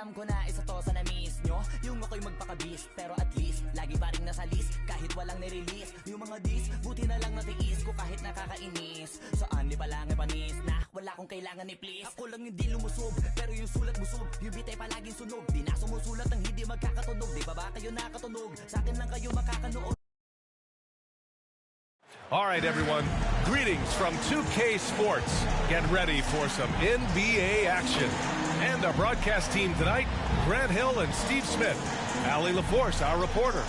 Alam ko na isa to sa na-miss nyo, yung ako'y magpakabis, pero at least lagi pa rin nasa list kahit walang nirelease. Yung mga dis, buti na lang natiis ko kahit nakakainis. Saan di pa lang panis na wala kong kailangan ni please. Ako lang yung di lumusob, pero yung sulat busog. Yung bitay palaging sunog, di na sumusulat ng hindi magkakatunog. Di ba ba kayo nakatunog? Sa akin lang kayo makakanood. All right, everyone. Greetings from 2K Sports. Get ready for some NBA action. And our broadcast team tonight, Grant Hill and Steve Smith. Allie LaForce, our reporter.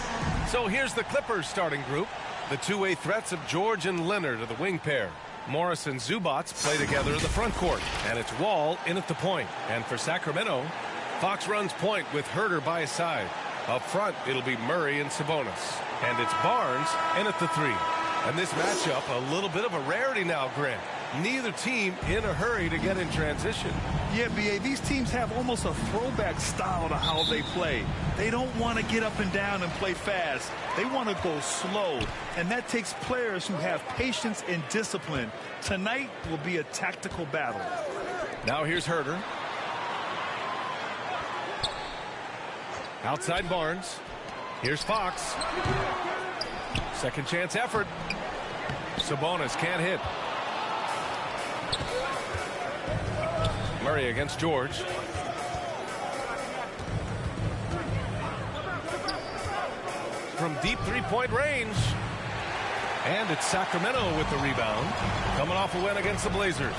So here's the Clippers starting group. The two-way threats of George and Leonard are the wing pair. Morris and Zubats play together in the front court. And it's Wall in at the point. And for Sacramento, Fox runs point with Herter by his side. Up front, it'll be Murray and Sabonis. And it's Barnes in at the three. And this matchup, a little bit of a rarity now, Grant. Neither team in a hurry to get in transition. Yeah, B.A., these teams have almost a throwback style to how they play. They don't want to get up and down and play fast. They want to go slow, and that takes players who have patience and discipline. Tonight will be a tactical battle. Now here's Herter. Outside Barnes. Here's Fox. Second chance effort. Sabonis can't hit. Murray against George. From deep three-point range. And it's Sacramento with the rebound. Coming off a win against the Blazers.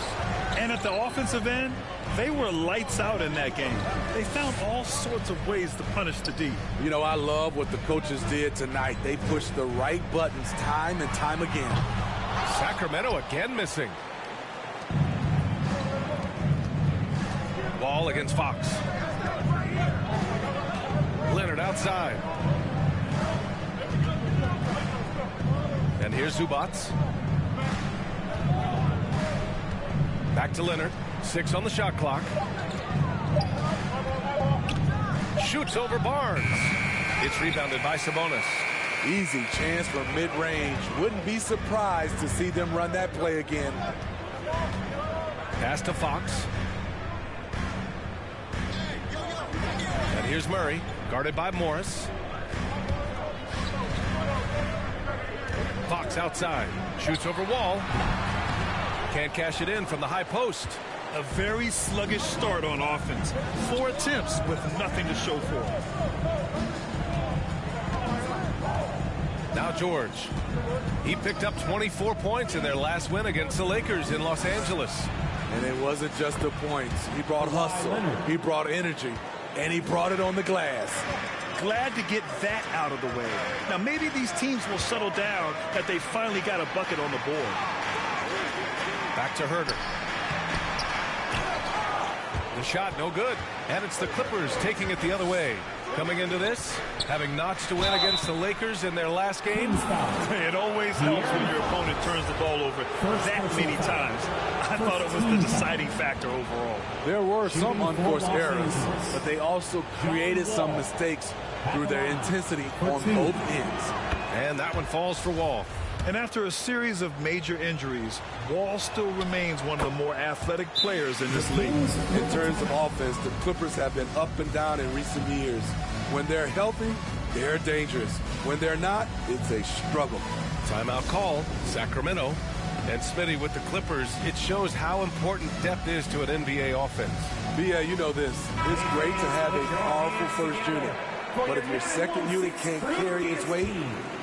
And at the offensive end, they were lights out in that game. They found all sorts of ways to punish the D. You know, I love what the coaches did tonight. They pushed the right buttons time and time again. Sacramento again missing. Wall against Fox. Leonard outside. And here's Zubats. Back to Leonard. 6 on the shot clock. Shoots over Barnes. It's rebounded by Sabonis. Easy chance for mid-range. Wouldn't be surprised to see them run that play again. Pass to Fox. And here's Murray, guarded by Morris. Fox outside. Shoots over Wall. Can't cash it in from the high post. A very sluggish start on offense. 4 attempts with nothing to show for it. Now George. He picked up 24 points in their last win against the Lakers in Los Angeles. And it wasn't just the points. He brought hustle. He brought energy. And he brought it on the glass. Glad to get that out of the way. Now maybe these teams will settle down that they finally got a bucket on the board. Back to Herter. The shot no good. And it's the Clippers taking it the other way. Coming into this, having notched a win against the Lakers in their last game. It always helps when your opponent turns the ball over that many times. I thought it was the deciding factor overall. There were some unforced errors, but they also created some mistakes through their intensity on both ends. And that one falls for Wall. And after a series of major injuries, Wall still remains one of the more athletic players in this league. In terms of offense, the Clippers have been up and down in recent years. When they're healthy, they're dangerous. When they're not, it's a struggle. Timeout call, Sacramento. And Smitty with the Clippers, it shows how important depth is to an NBA offense. Yeah, you know this. It's great to have a powerful first unit. But if your second unit can't carry its weight,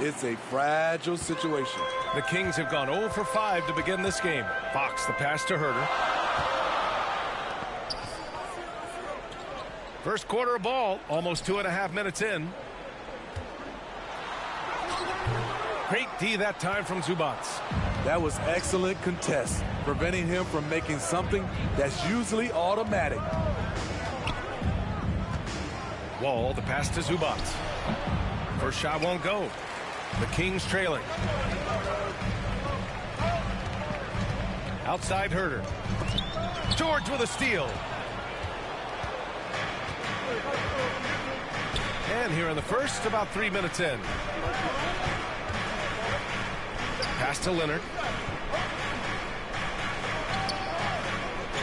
it's a fragile situation. The Kings have gone 0 for 5 to begin this game. Fox the pass to Herter. First quarter of ball, almost 2.5 minutes in. Great D that time from Zubats. That was excellent contest, preventing him from making something that's usually automatic. Wall, the pass to Zubats. First shot won't go. The Kings trailing. Outside Herter. George with a steal. And here in the first, about 3 minutes in. Pass to Leonard.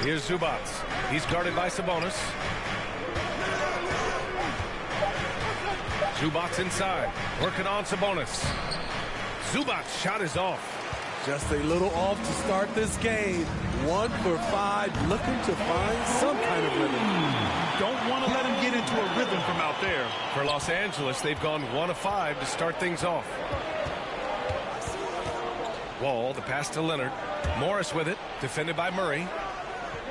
Here's Zubats. He's guarded by Sabonis. Zubac's inside, working on Sabonis. Zubac's shot is off. Just a little off to start this game. 1 for 5, looking to find some kind of rhythm. Don't want to let him get into a rhythm from out there. For Los Angeles, they've gone 1 of 5 to start things off. Wall, the pass to Leonard. Morris with it, defended by Murray.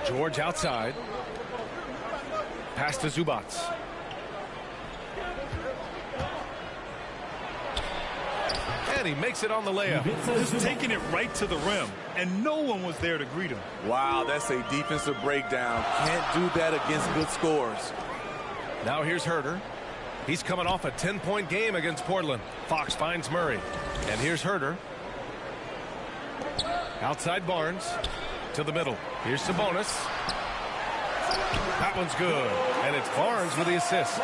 George outside. Pass to Zubac. And he makes it on the layup. He's taking it right to the rim, and no one was there to greet him. Wow, that's a defensive breakdown. Can't do that against good scores. Now here's Herter. He's coming off a 10-point game against Portland. Fox finds Murray. And here's Herter. Outside Barnes. To the middle. Here's Sabonis. That one's good. And it's Barnes with the assist.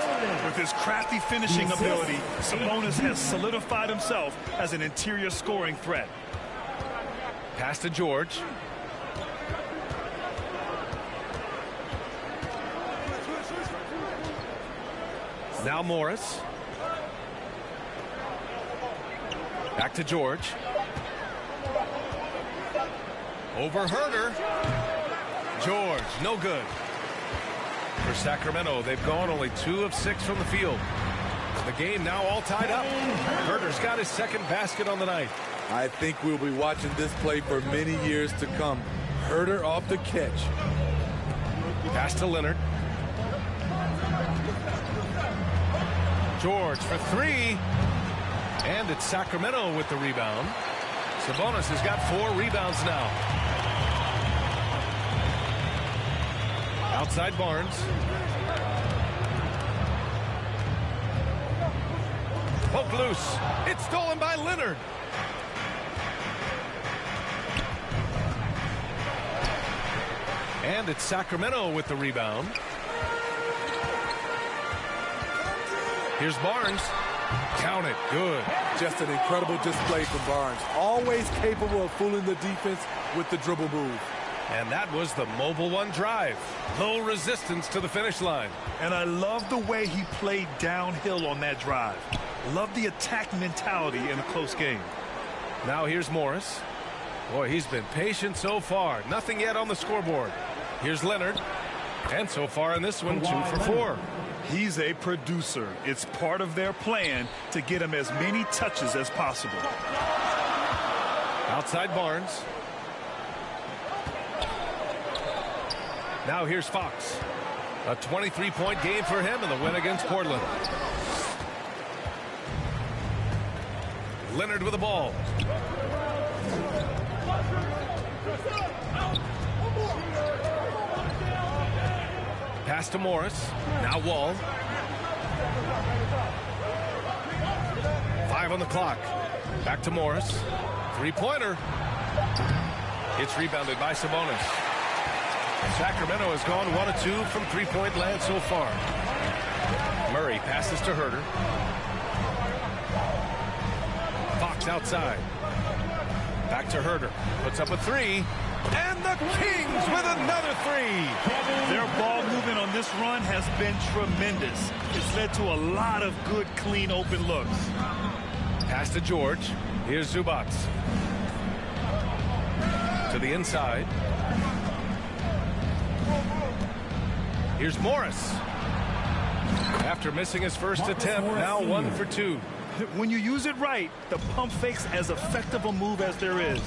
With his crafty finishing ability, Sabonis has solidified himself as an interior scoring threat. Pass to George. Now Morris. Back to George. Over Herter. George, no good. For Sacramento, they've gone only 2 of 6 from the field. The game now all tied up. Herter's got his second basket on the night. I think we'll be watching this play for many years to come. Herter off the catch. Pass to Leonard. George for 3. And it's Sacramento with the rebound. Sabonis has got 4 rebounds now. Outside Barnes. Poke loose. It's stolen by Leonard. And it's Sacramento with the rebound. Here's Barnes. Count it. Good. Just an incredible display from Barnes. Always capable of fooling the defense with the dribble move. And that was the mobile one drive. Low resistance to the finish line. And I love the way he played downhill on that drive. Love the attack mentality in a close game. Now here's Morris. Boy, he's been patient so far. Nothing yet on the scoreboard. Here's Leonard. And so far in this one, 2 for 4. He's a producer. It's part of their plan to get him as many touches as possible. Outside Barnes. Now here's Fox. A 23-point game for him in the win against Portland. Leonard with the ball. Pass to Morris. Now Wall. 5 on the clock. Back to Morris. 3-pointer. It's rebounded by Sabonis. Sacramento has gone 1 of 2 from 3-point land so far. Murray passes to Herter. Fox outside. Back to Herter. Puts up a 3. And the Kings with another 3. Their ball movement on this run has been tremendous. It's led to a lot of good, clean, open looks. Pass to George. Here's Zubac. To the inside. Here's Morris. After missing his first attempt, now 1 for 2. When you use it right, the pump fake's as effective a move as there is.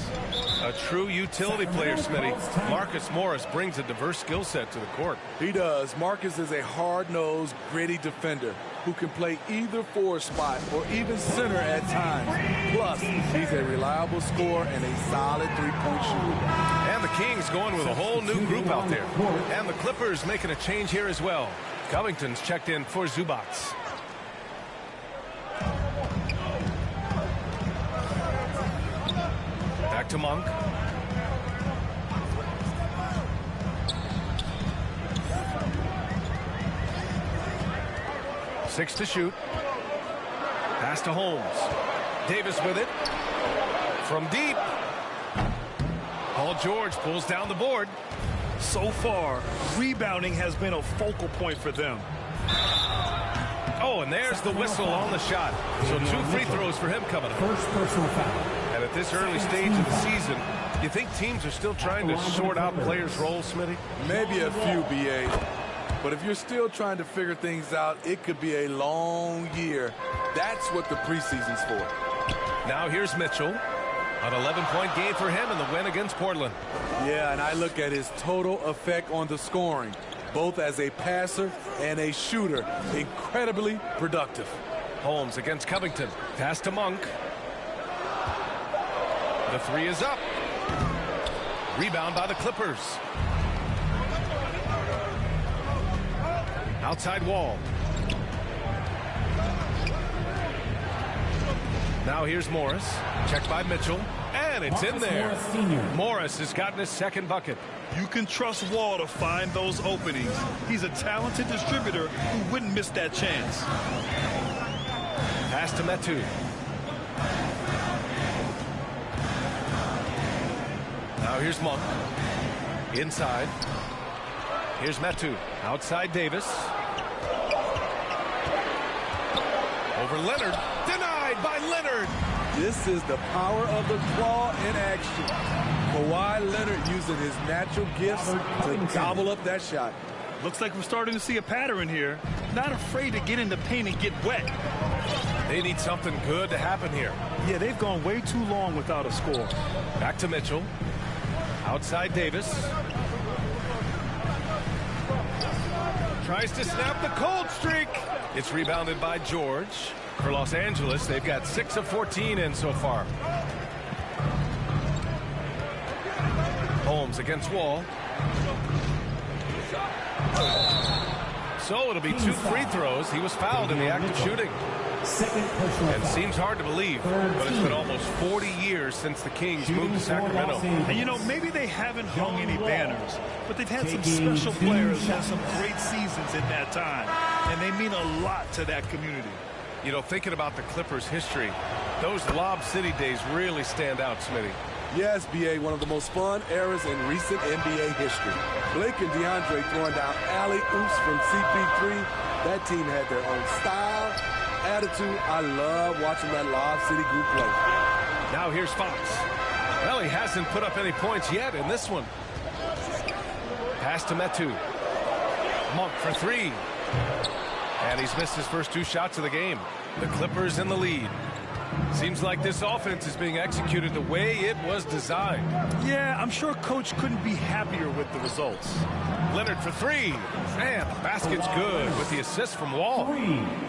A true utility player, Smitty. Marcus Morris brings a diverse skill set to the court. He does. Marcus is a hard-nosed, gritty defender who can play either forward spot or even center at times. Plus, he's a reliable scorer and a solid 3-point shooter. And the Kings going with a whole new group out there. And the Clippers making a change here as well. Covington's checked in for Zubac. Back to Monk. Six to shoot. Pass to Holmes. Davis with it. From deep. Paul George pulls down the board. So far, rebounding has been a focal point for them. Oh, and there's the whistle on the shot. So 2 free throws for him coming up. First personal foul. And at this early stage of the season, you think teams are still trying to sort out players' roles, Smitty? Maybe a few, B.A. But if you're still trying to figure things out, it could be a long year. That's what the preseason's for. Now here's Mitchell. An 11-point game for him in the win against Portland. Yeah, and I look at his total effect on the scoring, both as a passer and a shooter. Incredibly productive. Holmes against Covington. Pass to Monk. The 3 is up. Rebound by the Clippers. Outside Wall. Now here's Morris. Checked by Mitchell. And it's in there. Morris has gotten his second bucket. You can trust Wall to find those openings. He's a talented distributor who wouldn't miss that chance. Pass to Metu. Now here's Monk. Inside. Here's Metu. Outside Davis. Over Leonard. Denied by Leonard. This is the power of the claw in action. Kawhi Leonard using his natural gifts to gobble up that shot. Looks like we're starting to see a pattern here. Not afraid to get in the paint and get wet. They need something good to happen here. Yeah, they've gone way too long without a score. Back to Mitchell. Outside Davis. Tries to snap the cold streak. It's rebounded by George. For Los Angeles, they've got 6 of 14 in so far. Holmes against Wall. So it'll be 2 free throws. He was fouled in the act of shooting. And it seems hard to believe, but it's been almost 40 years since the Kings moved to Sacramento. And you know, maybe they haven't hung any banners, but they've had some special players and some great seasons in that time. And they mean a lot to that community. You know, thinking about the Clippers' history, those Lob City days really stand out, Smitty. Yes, B.A., one of the most fun eras in recent NBA history. Blake and DeAndre throwing down alley-oops from CP3. That team had their own style, attitude. I love watching that Lob City group play. Now here's Fox. Well, he hasn't put up any points yet in this one. Pass to Metu. Monk for 3. And he's missed his first 2 shots of the game. The Clippers in the lead. Seems like this offense is being executed the way it was designed. Yeah, I'm sure Coach couldn't be happier with the results. Leonard for 3. And the basket's good with the assist from Wall.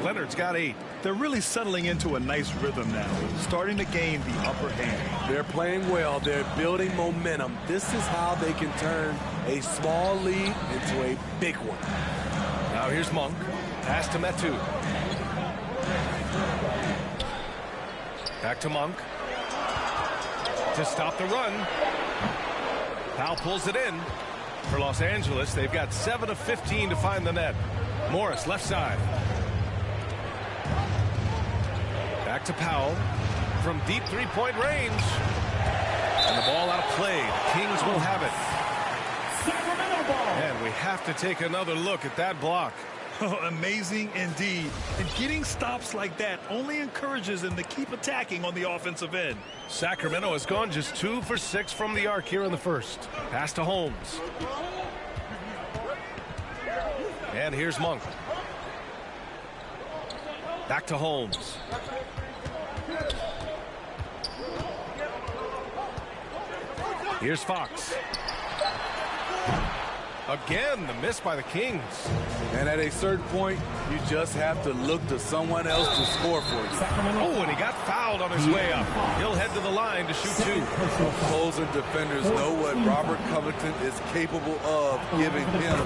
Leonard's got 8. They're really settling into a nice rhythm now, starting to gain the upper hand. They're playing well. They're building momentum. This is how they can turn a small lead into a big one. Now here's Monk. Pass to Metu. Back to Monk. To stop the run. Powell pulls it in. For Los Angeles, they've got 7 of 15 to find the net. Morris, left side. Back to Powell. From deep 3-point range. And the ball out of play. The Kings will have it. And we have to take another look at that block. Amazing indeed. And getting stops like that only encourages them to keep attacking on the offensive end. Sacramento has gone just 2 for 6 from the arc here in the first. Pass to Holmes. And here's Monk. Back to Holmes. Here's Fox. Again, the miss by the Kings. And at a certain point, you just have to look to someone else to score for you. Oh, and he got fouled on his way up. He'll head to the line to shoot 2. Opposing defenders know what Robert Covington is capable of, giving him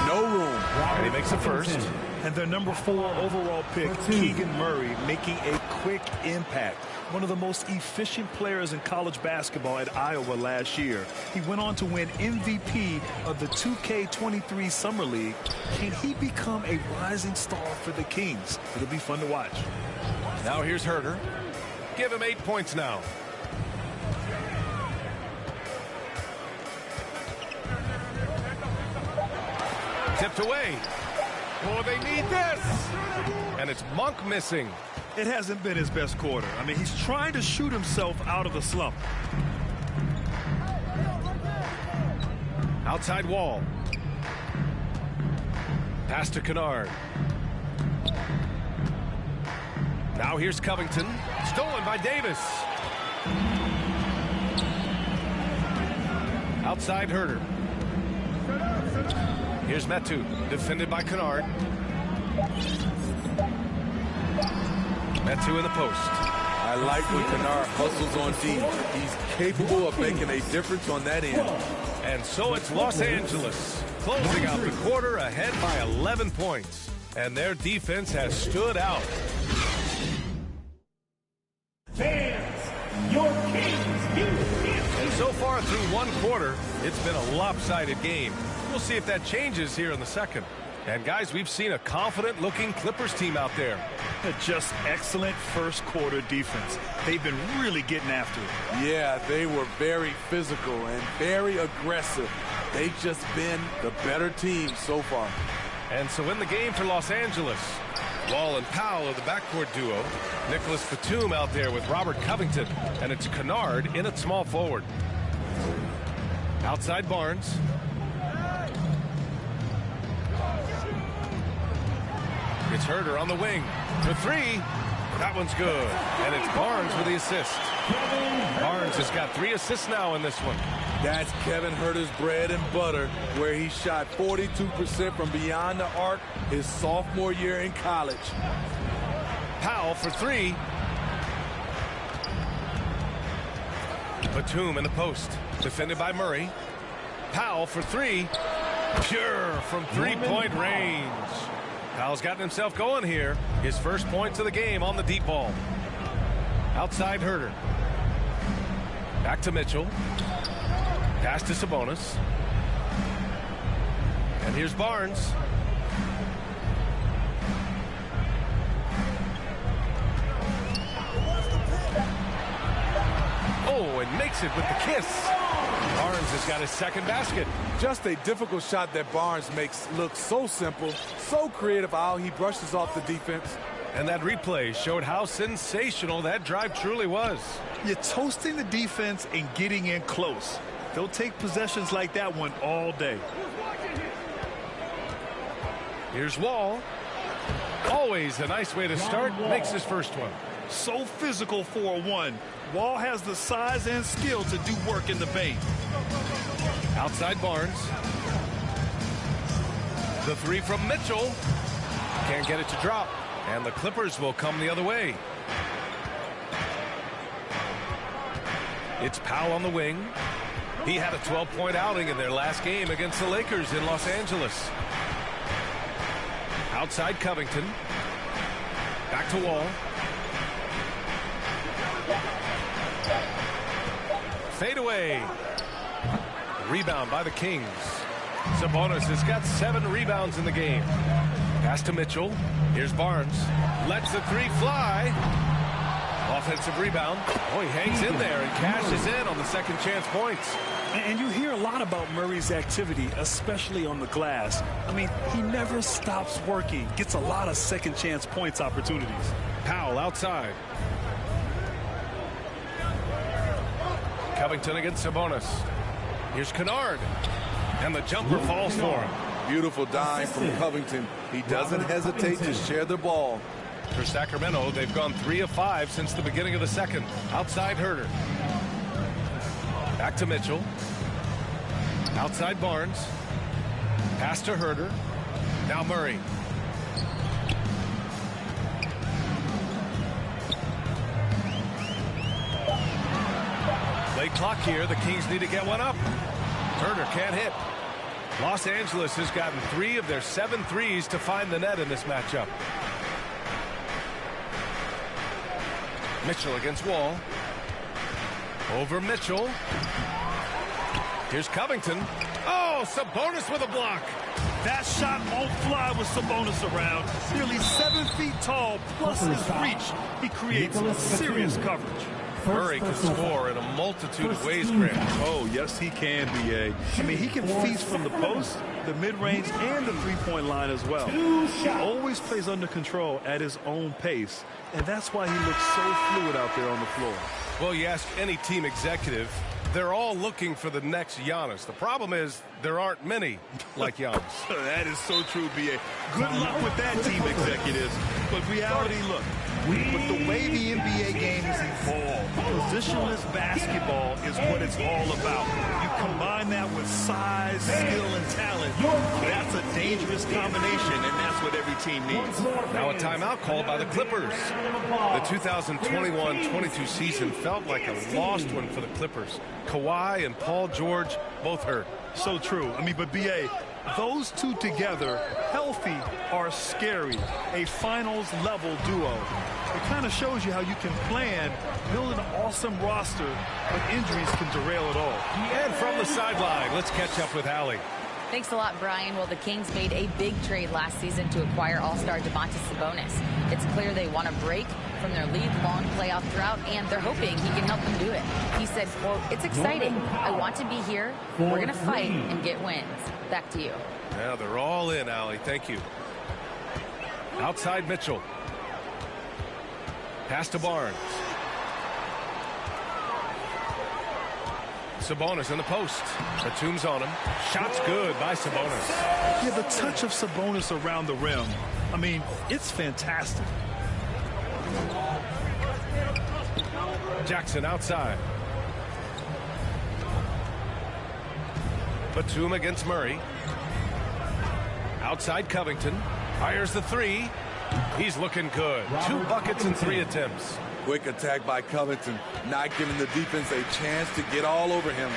no room. And he makes the first. And their number 4 overall pick, Keegan Murray, making a quick impact. One of the most efficient players in college basketball at Iowa last year. He went on to win MVP of the 2K23 Summer League. Can he become a rising star for the Kings? It'll be fun to watch. Now here's Herter. Give him 8 points now. Tipped away. Oh, they need this. And it's Monk missing. It hasn't been his best quarter. I mean, he's trying to shoot himself out of the slump. Outside Wall. Pass to Kennard. Now here's Covington. Stolen by Davis. Outside Herter. Here's Metu. Defended by Kennard. Metu in the post. I like when Kennard hustles on D. He's capable of making a difference on that end. And so it's Los Angeles closing out the quarter ahead by 11 points. And their defense has stood out. Fans, your Kings. And so far through one quarter, it's been a lopsided game. We'll see if that changes here in the second. And guys, we've seen a confident-looking Clippers team out there. Just excellent first quarter defense. They've been really getting after it. Yeah, they were very physical and very aggressive. They've just been the better team so far. And so in the game for Los Angeles, Wall and Powell are the backcourt duo. Nicholas Batum out there with Robert Covington. And it's Kennard in at small forward. Outside Barnes. It's Herter on the wing. For three. That one's good. And it's Barnes with the assist. Barnes has got 3 assists now in this one. That's Kevin Herter's bread and butter, where he shot 42% from beyond the arc his sophomore year in college. Powell for 3. Batum in the post. Defended by Murray. Powell for 3. Pure from three-point range. Powell's gotten himself going here. His first points of the game on the deep ball. Outside Herter. Back to Mitchell. Pass to Sabonis. And here's Barnes. Oh, and makes it with the kiss. Barnes has got his second basket. Just a difficult shot that Barnes makes look so simple, so creative how he brushes off the defense. And that replay showed how sensational that drive truly was. You're toasting the defense and getting in close. They'll take possessions like that one all day. Here's Wall. Always a nice way to start. Makes his first one. So physical for a 1. Wall has the size and skill to do work in the paint. Outside Barnes. The 3 from Mitchell. Can't get it to drop. And the Clippers will come the other way. It's Powell on the wing. He had a 12-point outing in their last game against the Lakers in Los Angeles. Outside Covington. Back to Wall. Fade away. Rebound by the Kings. Sabonis has got 7 rebounds in the game. Pass to Mitchell. Here's Barnes. Lets the 3 fly. Offensive rebound. Oh, he hangs in there and cashes in on the second chance points. And you hear a lot about Murray's activity, especially on the glass. I mean, he never stops working. Gets a lot of second chance points opportunities. Powell outside. Covington against Sabonis. Here's Kennard. And the jumper falls for him. Beautiful dime from Covington. He doesn't hesitate to share the ball. For Sacramento, they've gone 3 of 5 since the beginning of the second. Outside Herter. Back to Mitchell. Outside Barnes. Pass to Herter. Now Murray. Late clock here. The Kings need to get one up. Herter can't hit. Los Angeles has gotten 3 of their 7 threes to find the net in this matchup. Mitchell against Wall. Over Mitchell. Here's Covington. Oh, Sabonis with a block. That shot won't fly with Sabonis around. Nearly 7 feet tall, plus his reach. He creates serious coverage. Murray can score in a multitude of ways, Grant. Oh, yes, he can, B.A. I mean, he can feast from the post, the mid-range, and the three-point line as well. He always plays under control at his own pace, and that's why he looks so fluid out there on the floor. Well, you ask any team executive, they're all looking for the next Giannis. The problem is there aren't many like Giannis. That is so true, B.A. Good luck with that, team executives. But reality, look, with the way the NBA game has evolved, positionless basketball is what it's all about. You combine that with size, skill, and talent. That's a dangerous combination, and that's what every team needs. Now a timeout called by the Clippers. The 2021-22 season felt like a lost one for the Clippers. Kawhi and Paul George both hurt. So true. I mean, but B.A., those two together, healthy, are scary. A finals-level duo. It kind of shows you how you can plan, build an awesome roster, but injuries can derail it all. And from the sideline, let's catch up with Allie. Thanks a lot, Brian. Well, the Kings made a big trade last season to acquire all-star Damantas Sabonis. It's clear they want to break from their league-long playoff drought, and they're hoping he can help them do it. He said, quote, "It's exciting. I want to be here. We're going to fight and get wins." Back to you. Now they're all in, Allie. Thank you. Outside Mitchell. Pass to Barnes. Sabonis in the post. Batum's on him. Shot's good by Sabonis. Yeah, the touch of Sabonis around the rim, I mean, it's fantastic. Jackson outside. Batum against Murray. Outside Covington. Fires the three. He's looking good. 2 buckets and 3 attempts. Quick attack by Covington, not giving the defense a chance to get all over him.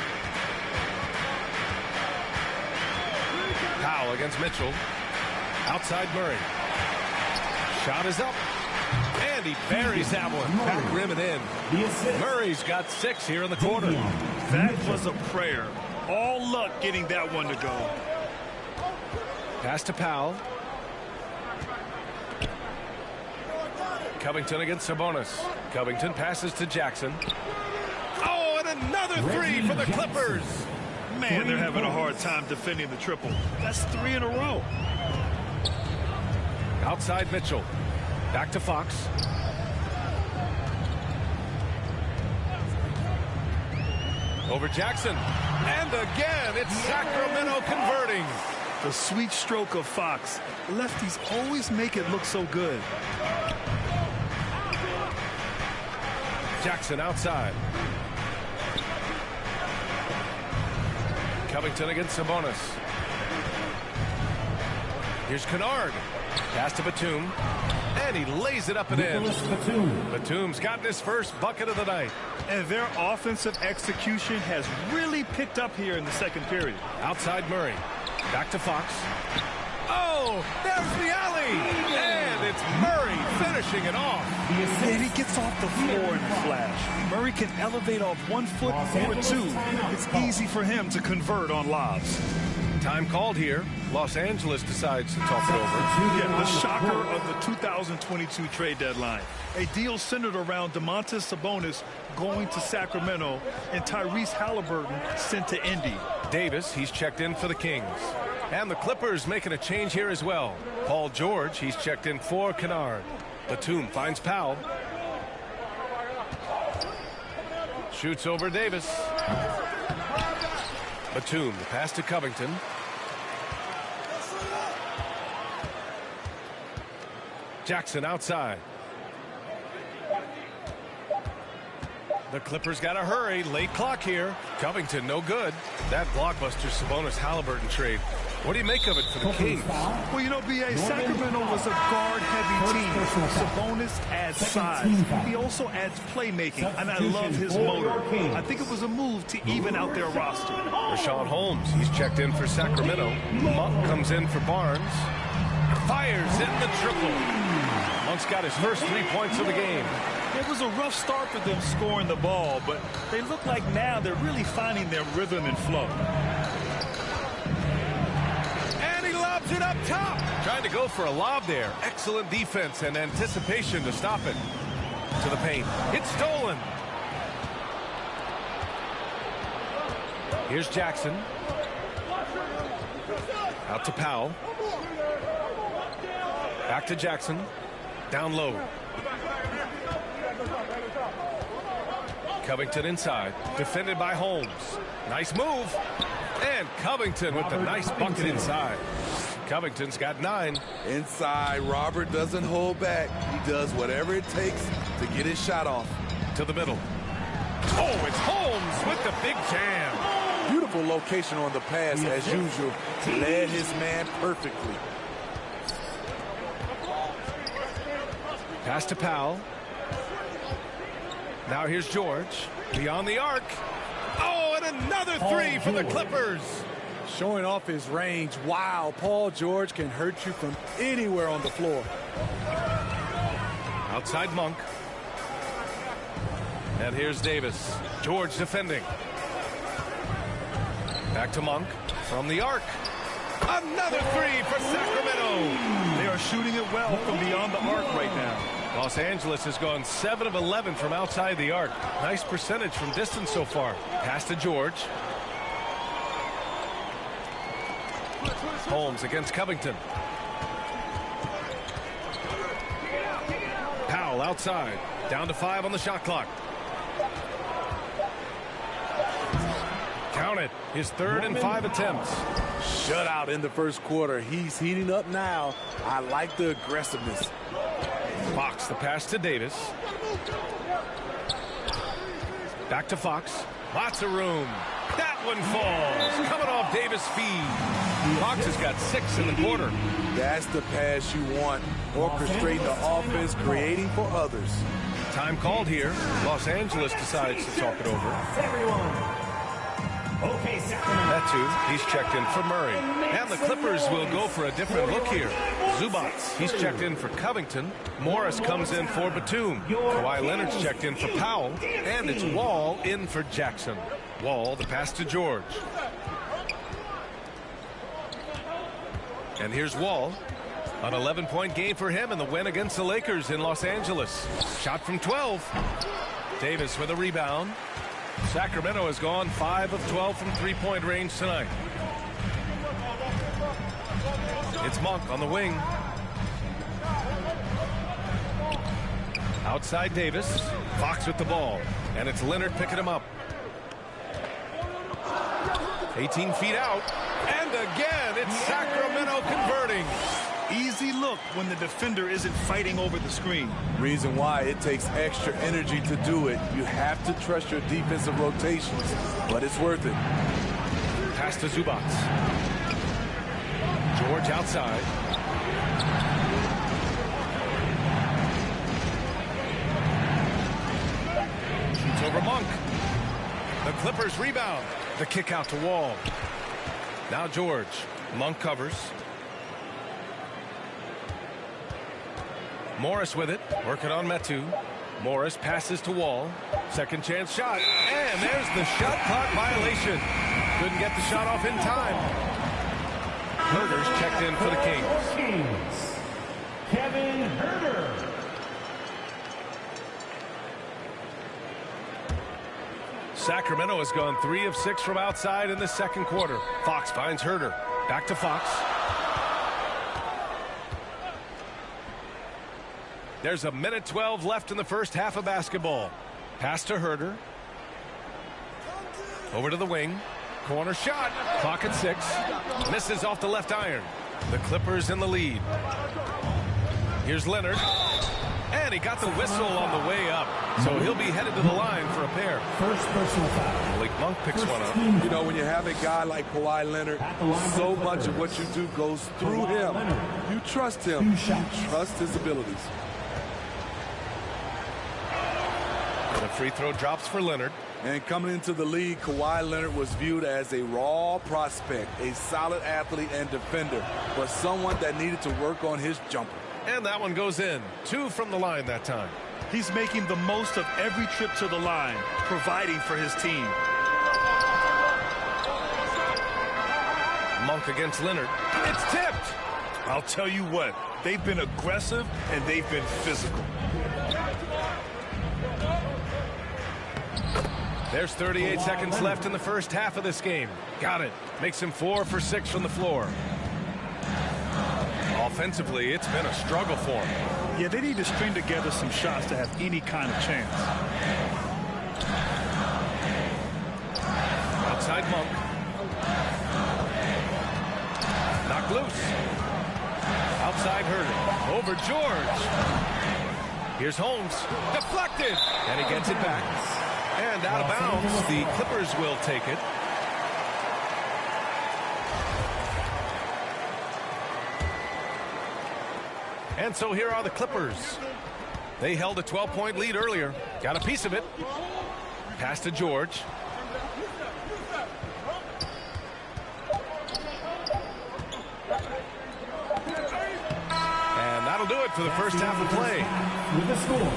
Powell against Mitchell. Outside Murray. Shot is up. And he buries that one. Back rim and in. Murray's got 6 here in the quarter. That was a prayer. All luck getting that one to go. Pass to Powell. Covington against Sabonis. Covington passes to Jackson. Oh, and another 3 for the Clippers. Man, they're having a hard time defending the triple. That's 3 in a row. Outside Mitchell. Back to Fox. Over Jackson. And again, it's Sacramento converting. The sweet stroke of Fox. Lefties always make it look so good. Jackson outside. Covington against Sabonis. Here's Kennard. Pass to Batum. And he lays it up and in. Batum's gotten his first bucket of the night. And their offensive execution has really picked up here in the second period. Outside Murray. Back to Fox. Oh, there's the alley. And it's Murray finishing it off. And he gets off the floor in a flash. Murray can elevate off 1 foot or 2. It's easy for him to convert on lobs. Time called here. Los Angeles decides to talk it over. Yeah, the shocker of the 2022 trade deadline. A deal centered around Damantas Sabonis going to Sacramento and Tyrese Halliburton sent to Indy. Davis, he's checked in for the Kings. And the Clippers making a change here as well. Paul George, he's checked in for Kennard. Batum finds Powell. Shoots over Davis. Batum, the pass to Covington. Jackson outside. The Clippers got to hurry. Late clock here. Covington no good. That blockbuster Sabonis-Halliburton trade. What do you make of it for the Kings? Well, you know, B.A., Sacramento was a guard-heavy team. Sabonis adds size. He also adds playmaking, and I love his motor. I think it was a move to even out their roster. Rashawn Holmes, he's checked in for Sacramento. Monk comes in for Barnes. Fires in the triple. Monk's got his first 3 points of the game. It was a rough start for them scoring the ball, but they look like now they're really finding their rhythm and flow. And he lobs it up top. Trying to go for a lob there. Excellent defense and anticipation to stop it. To the paint. It's stolen. Here's Jackson. Out to Powell. Back to Jackson. Down low. Covington inside. Defended by Holmes. Nice move. And Covington with the nice bucket inside. Covington's got 9. Inside, Robert doesn't hold back. He does whatever it takes to get his shot off. To the middle. Oh, it's Holmes with the big jam. Beautiful location on the pass as usual. Led his man perfectly. Pass to Powell. Now here's George. Beyond the arc. Oh, and another 3 for the Clippers. Showing off his range. Wow, Paul George can hurt you from anywhere on the floor. Outside Monk. And here's Davis. George defending. Back to Monk. From the arc. Another 3 for Sacramento. They are shooting it well from beyond the arc right now. Los Angeles has gone 7 of 11 from outside the arc. Nice percentage from distance so far. Pass to George. Holmes against Covington. Powell outside. Down to 5 on the shot clock. Count it. His 3rd and 5 attempts. Shutout in the first quarter. He's heating up now. I like the aggressiveness. Fox, the pass to Davis. Back to Fox. Lots of room. That one falls. Coming off Davis' feed. Fox has got 6 in the quarter. That's the pass you want. Orchestrating the offense, creating for others. Time called here. Los Angeles decides to talk it over. Okay, Sacramento. Metu, he's checked in for Murray. And the Clippers will go for a different look here. Zubats, he's checked in for Covington. Morris comes in for Batum. Kawhi Leonard's checked in for Powell. And it's Wall in for Jackson. Wall, the pass to George. And here's Wall. An 11-point game for him in the win against the Lakers in Los Angeles. Shot from 12. Davis with a rebound. Sacramento has gone 5 of 12 from three-point range tonight. It's Monk on the wing. Outside Davis. Fox with the ball. And it's Leonard picking him up. 18 feet out. And again, it's Sacramento converting. Easy look when the defender isn't fighting over the screen. Reason why it takes extra energy to do it. You have to trust your defensive rotations, but it's worth it. Pass to Zubats. George outside. Shoots over Monk. The Clippers rebound. The kick out to Wall. Now George. Monk covers. Morris with it, working on Metu. Morris passes to Wall. Second chance shot. And there's the shot clock violation. Couldn't get the shot off in time. Herter's checked in for the Kings. Kevin Herter. Sacramento has gone 3 of 6 from outside in the second quarter. Fox finds Herter. Back to Fox. There's a minute 12 left in the first half of basketball. Pass to Herter. Over to the wing. Corner shot. Clock at 6. Misses off the left iron. The Clippers in the lead. Here's Leonard. And he got the whistle on the way up. So he'll be headed to the line for a pair. First personal foul. Malik Monk picks one up. You know, when you have a guy like Kawhi Leonard, so much of what you do goes through him. You trust him. You trust his abilities. The free throw drops for Leonard. And coming into the league, Kawhi Leonard was viewed as a raw prospect, a solid athlete and defender, but someone that needed to work on his jumper. And that one goes in. 2 from the line that time. He's making the most of every trip to the line, providing for his team. Monk against Leonard. It's tipped. I'll tell you what, they've been aggressive and they've been physical. There's 38 seconds left in the first half of this game. Got it. Makes him 4 for 6 from the floor. Offensively, it's been a struggle for him. Yeah, they need to string together some shots to have any kind of chance. Outside Monk. Knocked loose. Outside Herter. Over George. Here's Holmes. Deflected. And he gets it back. And out of bounds. The Clippers will take it. And so here are the Clippers. They held a 12-point lead earlier. Got a piece of it. Pass to George. And that'll do it for the first half of play. With the score.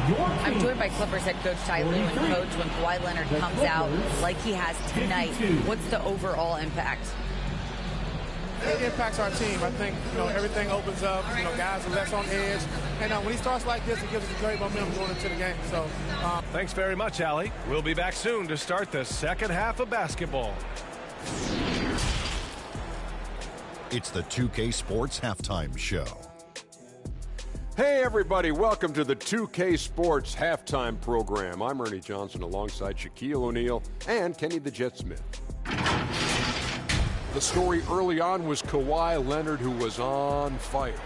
I'm joined by Clippers head coach Ty Lue, and coach, when Kawhi Leonard comes out like he has tonight, what's the overall impact? It impacts our team. I think, everything opens up. Guys are less on edge. And when he starts like this, it gives us a great momentum going into the game. So, thanks very much, Allie. We'll be back soon to start the second half of basketball. It's the 2K Sports Halftime Show. Hey, everybody. Welcome to the 2K Sports Halftime Program. I'm Ernie Johnson alongside Shaquille O'Neal and Kenny the Jet Smith. The story early on was Kawhi Leonard, who was on fire.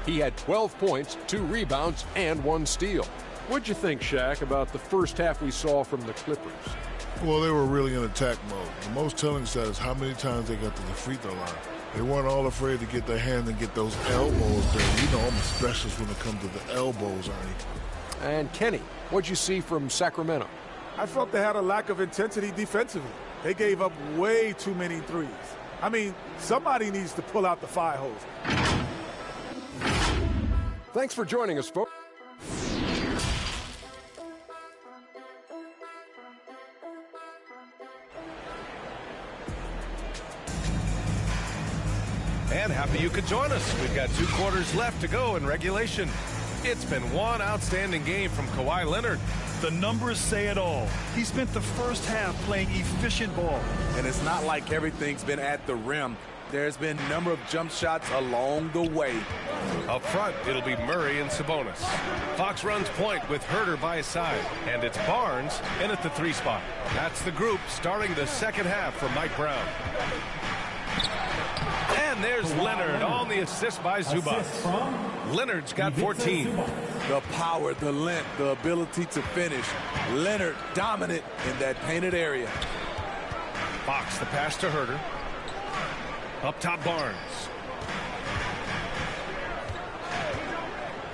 He had 12 points, 2 rebounds, and 1 steal. What'd you think, Shaq, about the first half we saw from the Clippers? Well, they were really in attack mode. The most telling stat is how many times they got to the free throw line. They weren't all afraid to get their hand and get those elbows there. You know I'm a specialist when it comes to the elbows, Ernie. And Kenny, what'd you see from Sacramento? I felt they had a lack of intensity defensively. They gave up way too many threes. I mean, somebody needs to pull out the fire hose. Thanks for joining us, folks. And happy you could join us. We've got 2 quarters left to go in regulation. It's been one outstanding game from Kawhi Leonard. The numbers say it all. He spent the first half playing efficient ball. And it's not like everything's been at the rim. There's been a number of jump shots along the way. Up front, it'll be Murray and Sabonis. Fox runs point with Herter by his side. And it's Barnes in at the 3 spot. That's the group starting the second half for Mike Brown. And there's Leonard on the assist by Zubac. Leonard's got 14. The power, the length, the ability to finish. Leonard dominant in that painted area. Fox, the pass to Herter. Up top, Barnes.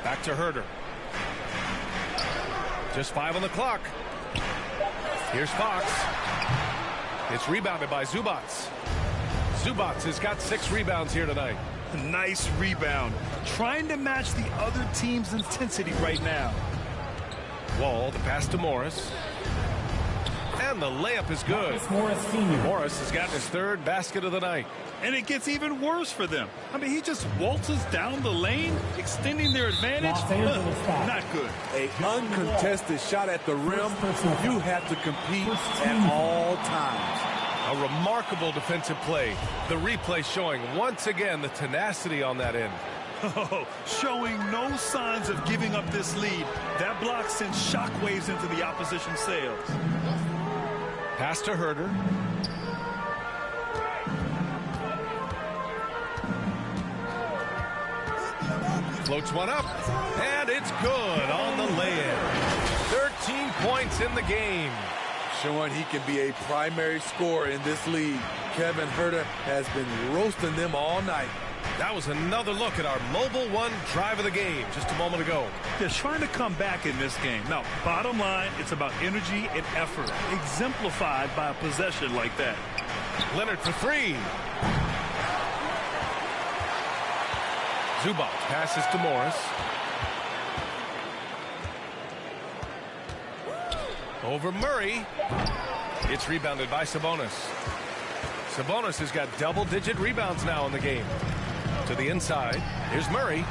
Back to Herter. Just 5 on the clock. Here's Fox. It's rebounded by Zubac. Zubac has got 6 rebounds here tonight. Nice rebound. Trying to match the other team's intensity right now. Wall, the pass to Morris. And the layup is good. Morris has gotten his 3rd basket of the night. And it gets even worse for them. I mean, he just waltzes down the lane, extending their advantage. Not good. An uncontested shot at the rim. You have to compete at all times. A remarkable defensive play. The replay showing once again the tenacity on that end. Oh, showing no signs of giving up this lead. That block sends shockwaves into the opposition sails. Pass to Herter. Floats one up, and it's good on the lay-in. 13 points in the game. Showing he can be a primary scorer in this league. Kevin Herter has been roasting them all night. That was another look at our Mobile One drive of the game just a moment ago. They're trying to come back in this game. Now, bottom line, it's about energy and effort, exemplified by a possession like that. Leonard for 3. Zubac passes to Morris. Over Murray. It's rebounded by Sabonis. Sabonis has got double-digit rebounds now in the game. To the inside. Here's Murray.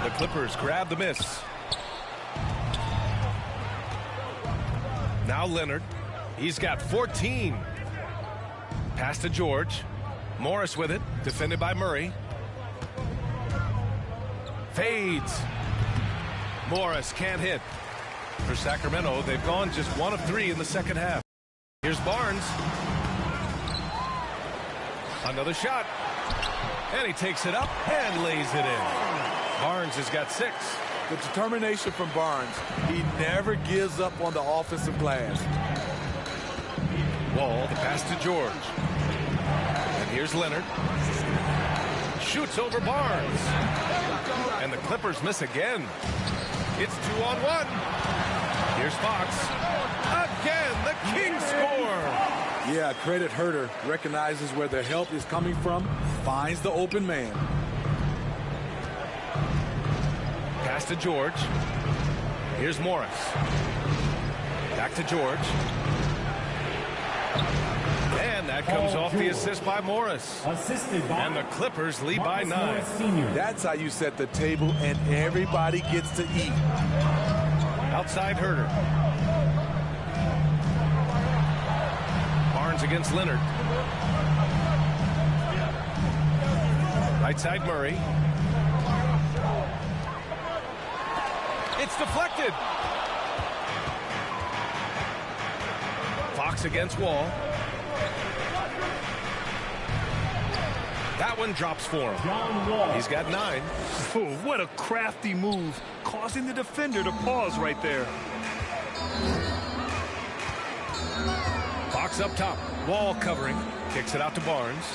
The Clippers grab the miss. Now Leonard. He's got 14. Pass to George. Morris with it. Defended by Murray. Fades. Morris can't hit. For Sacramento, they've gone just 1 of 3 in the second half. Here's Barnes. Another shot. And he takes it up and lays it in. Barnes has got 6. The determination from Barnes. He never gives up on the offensive glass. Wall, the pass to George. And here's Leonard. Shoots over Barnes. And the Clippers miss again. It's 2-on-1. Here's Fox. Again, the Kings score. Yeah, credit Herter. Recognizes where their help is coming from. Finds the open man. Pass to George. Here's Morris. Back to George. And that comes off the assist by Morris. And the Clippers lead by 9. That's how you set the table and everybody gets to eat. Outside Herter. Barnes against Leonard. Right side Murray. It's deflected. Fox against Wall. That one drops for him. He's got 9. Oh, what a crafty move, causing the defender to pause right there. Fox up top. Wall covering. Kicks it out to Barnes.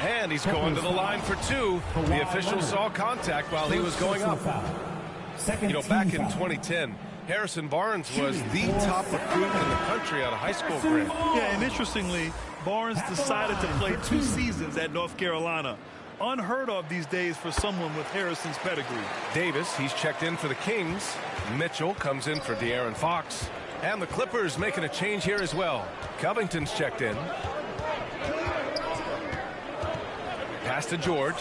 And he's going to the line for 2. The official saw contact while he was going up. You know, back in 2010, Harrison Barnes was the top recruit in the country out of high school. Grant. Yeah, and interestingly, Barnes decided to play 2 seasons at North Carolina. Unheard of these days for someone with Harrison's pedigree. Davis, he's checked in for the Kings. Mitchell comes in for De'Aaron Fox. And the Clippers making a change here as well. Covington's checked in. Pass to George.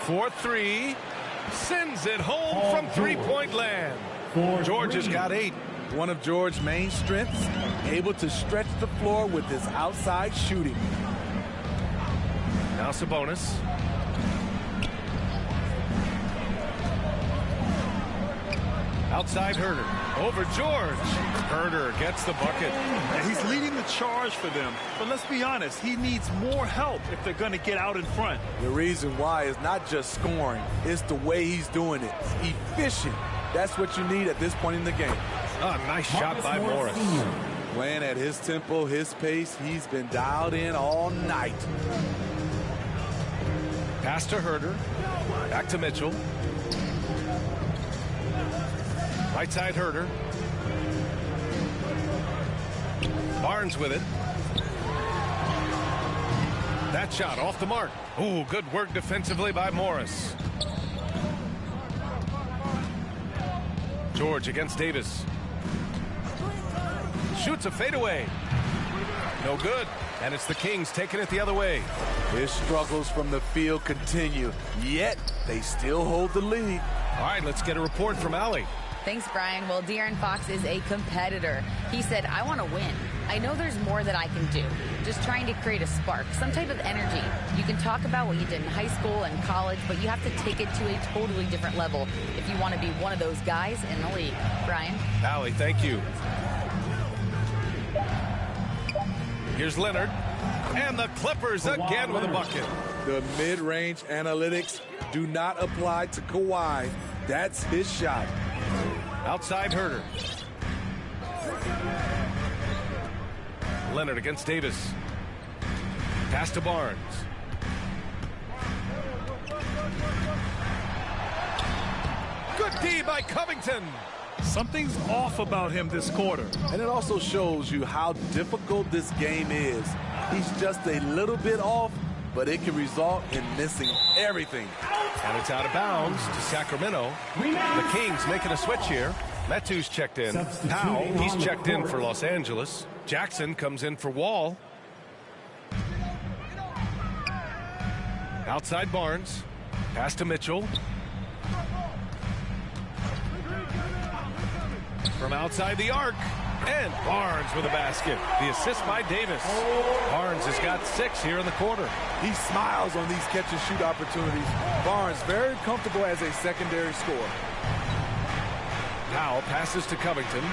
4-3. Sends it home from three-point land. George has got 8. One of George's main strengths, able to stretch the floor with his outside shooting. Now Sabonis. Outside Herter. Over George. Herter gets the bucket. And he's leading the charge for them. But let's be honest, he needs more help if they're going to get out in front. The reason why is not just scoring, it's the way he's doing it. Efficient. That's what you need at this point in the game. Oh, nice shot by Morris. Playing at his tempo, his pace, he's been dialed in all night. Pass to Herter. Back to Mitchell. Right side Herter. Barnes with it. That shot off the mark. Ooh, good work defensively by Morris. George against Davis. Shoots a fadeaway. No good. And it's the Kings taking it the other way. His struggles from the field continue, yet they still hold the lead. All right, let's get a report from Allie. Thanks, Brian. Well, De'Aaron Fox is a competitor. He said, I want to win. I know there's more that I can do. Just trying to create a spark, some type of energy. You can talk about what you did in high school and college, but you have to take it to a totally different level if you want to be one of those guys in the league. Brian? Allie, thank you. Here's Leonard. And the Clippers again with a bucket. The mid-range analytics do not apply to Kawhi. That's his shot. Outside Herter. Leonard against Davis. Pass to Barnes. Good D by Covington. Something's off about him this quarter. And it also shows you how difficult this game is. He's just a little bit off, but it can result in missing everything. And it's out of bounds to Sacramento. The Kings making a switch here. Metu's checked in. Powell, he's checked in for Los Angeles. Jackson comes in for Wall. Outside Barnes. Pass to Mitchell. From outside the arc. And Barnes with a basket. The assist by Davis. Barnes has got 6 here in the quarter. He smiles on these catch-and-shoot opportunities. Barnes very comfortable as a secondary scorer. Powell passes to Covington.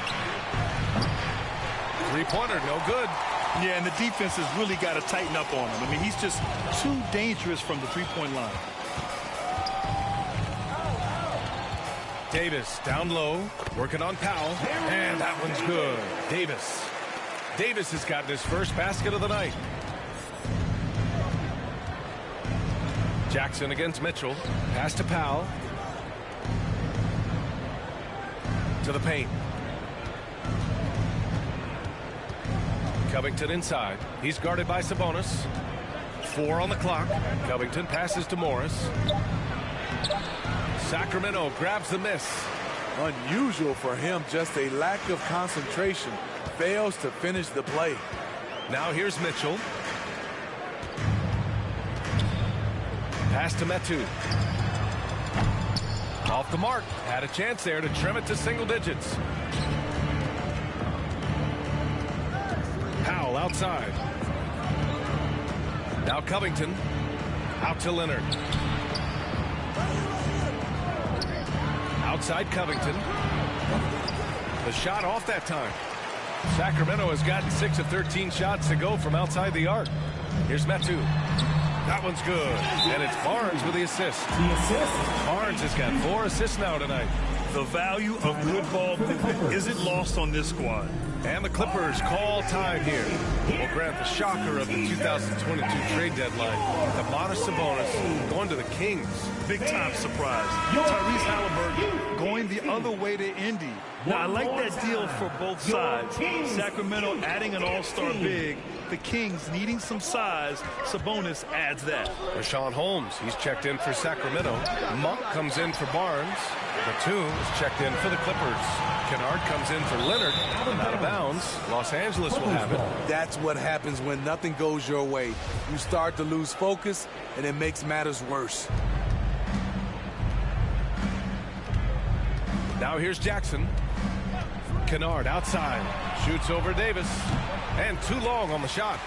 Three-pointer, no good. Yeah, and the defense has really got to tighten up on him. I mean, he's just too dangerous from the three-point line. Davis down low, working on Powell, and that one's good. Davis has gotten his first basket of the night. Jackson against Mitchell. Pass to Powell. To the paint. Covington inside. He's guarded by Sabonis. 4 on the clock. Covington passes to Morris. Sacramento grabs the miss. Unusual for him, just a lack of concentration. Fails to finish the play. Now here's Mitchell. Pass to Metu. Off the mark. Had a chance there to trim it to single digits. Powell outside. Now Covington. Out to Leonard. Outside Covington. The shot off that time. Sacramento has gotten 6 of 13 shots to go from outside the arc. Here's Metu. That one's good. And it's Barnes with the assist. Barnes has got 4 assists now tonight. The value of good ball movement isn't lost on this squad. And the Clippers call time here. We'll grant the shocker of the 2022 trade deadline. Damantas Sabonis going to the Kings. Big-time surprise. Tyrese Halliburton going the other way to Indy. Now, I like that deal for both sides. Sacramento adding an all-star big. The Kings needing some size. Sabonis adds that. Rashawn Holmes, he's checked in for Sacramento. Monk comes in for Barnes. Batum is checked in for the Clippers. Kennard comes in for Leonard. Out of bounds. Los Angeles will have it. That's what happens when nothing goes your way. You start to lose focus, and it makes matters worse. Now here's Jackson. Kennard outside. Shoots over Davis. And too long on the shot.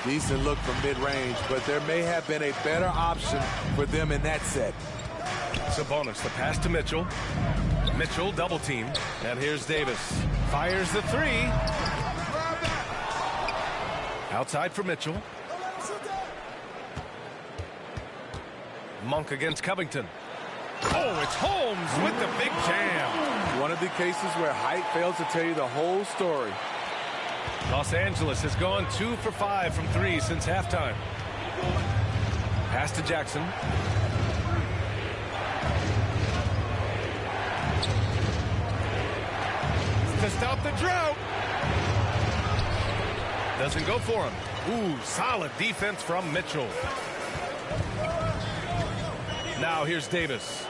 Decent look from mid-range, but there may have been a better option for them in that set. Sabonis, the pass to Mitchell. Mitchell double team. And here's Davis. Fires the 3. Outside for Mitchell. Monk against Covington. Oh, it's Holmes with the big jam. One of the cases where height fails to tell you the whole story. Los Angeles has gone 2 for 5 from 3 since halftime. Pass to Jackson. To stop the drought. Doesn't go for him. Ooh, solid defense from Mitchell. Now here's Davis.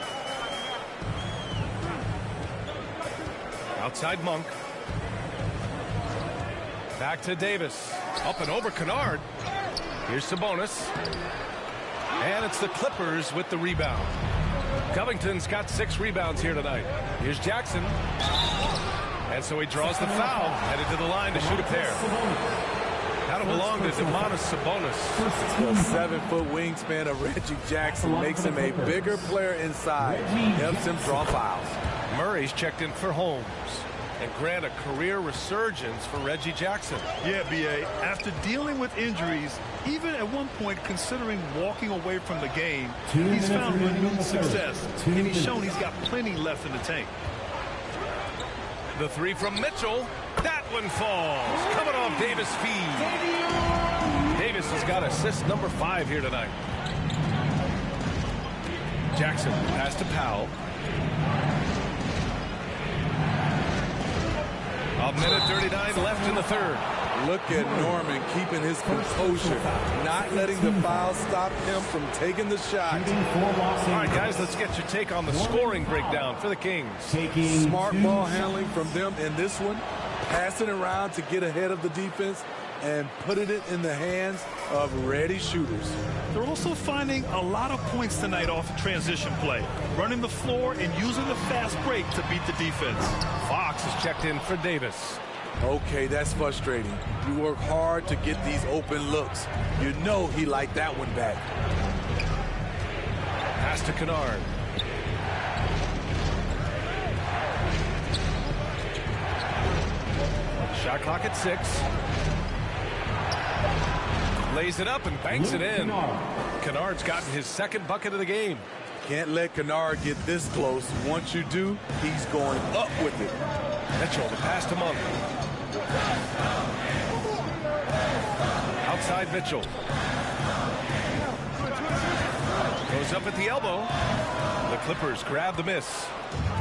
Outside Monk. Back to Davis. Up and over Kennard. Here's Sabonis. And it's the Clippers with the rebound. Covington's got 6 rebounds here tonight. Here's Jackson. And so he draws the foul. Headed to the line to shoot a pair. That'll belong to Damantas Sabonis. The 7-foot wingspan of Reggie Jackson makes him a bigger player inside. Helps him draw fouls. Murray's checked in for Holmes. And grant a career resurgence for Reggie Jackson. Yeah, B.A., after dealing with injuries, even at one point considering walking away from the game, he's found renewed success, and he's shown he's got plenty left in the tank. The 3 from Mitchell. That one falls. Coming off Davis' feed. Davis has got assist number 5 here tonight. Jackson pass to Powell. A minute 39 left in the third. Look at Norman keeping his composure, not letting the foul stop him from taking the shot. All right, guys, let's get your take on the scoring breakdown for the Kings. Smart ball handling from them in this one, passing around to get ahead of the defense, and putting it in the hands of ready shooters. They're also finding a lot of points tonight off of transition play, running the floor and using the fast break to beat the defense. Fox is checked in for Davis. Okay, that's frustrating. You work hard to get these open looks. You know he liked that one back. Pass to Kennard. Shot clock at 6. Lays it up and banks it in. Kennard's gotten his second bucket of the game. Can't let Kennard get this close. Once you do, he's going up with it. Mitchell, the pass to Monk. Outside Mitchell. Goes up at the elbow. The Clippers grab the miss.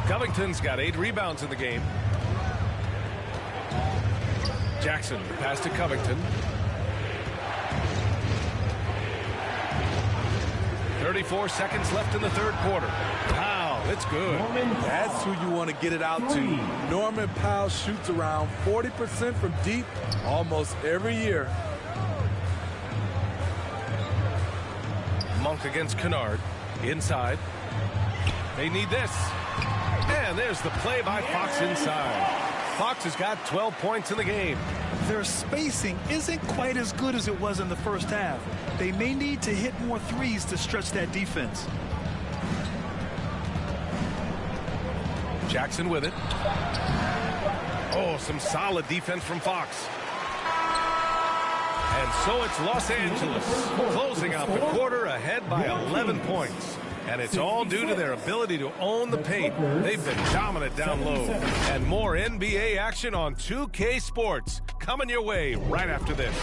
Covington's got 8 rebounds in the game. Jackson, the pass to Covington. 34 seconds left in the third quarter. Powell, it's good. That's who you want to get it out to. Norman Powell shoots around 40% from deep almost every year. Monk against Kennard. Inside. They need this. And there's the play by Fox inside. Fox has got 12 points in the game. Their spacing isn't quite as good as it was in the first half. They may need to hit more threes to stretch that defense. Jackson with it. Oh, some solid defense from Fox. And so it's Los Angeles closing out the quarter ahead by 11 points. And it's all due to their ability to own the paint. They've been dominant down low. And more NBA action on 2K Sports coming your way right after this.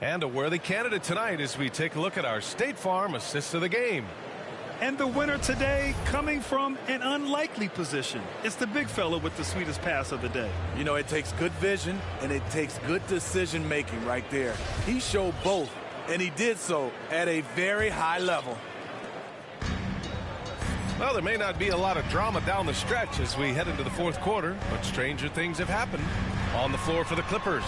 And a worthy candidate tonight as we take a look at our State Farm assist of the game. And the winner today coming from an unlikely position. It's the big fella with the sweetest pass of the day. You know, it takes good vision and it takes good decision making right there. He showed both, and he did so at a very high level. Well, there may not be a lot of drama down the stretch as we head into the fourth quarter, but stranger things have happened. On the floor for the Clippers,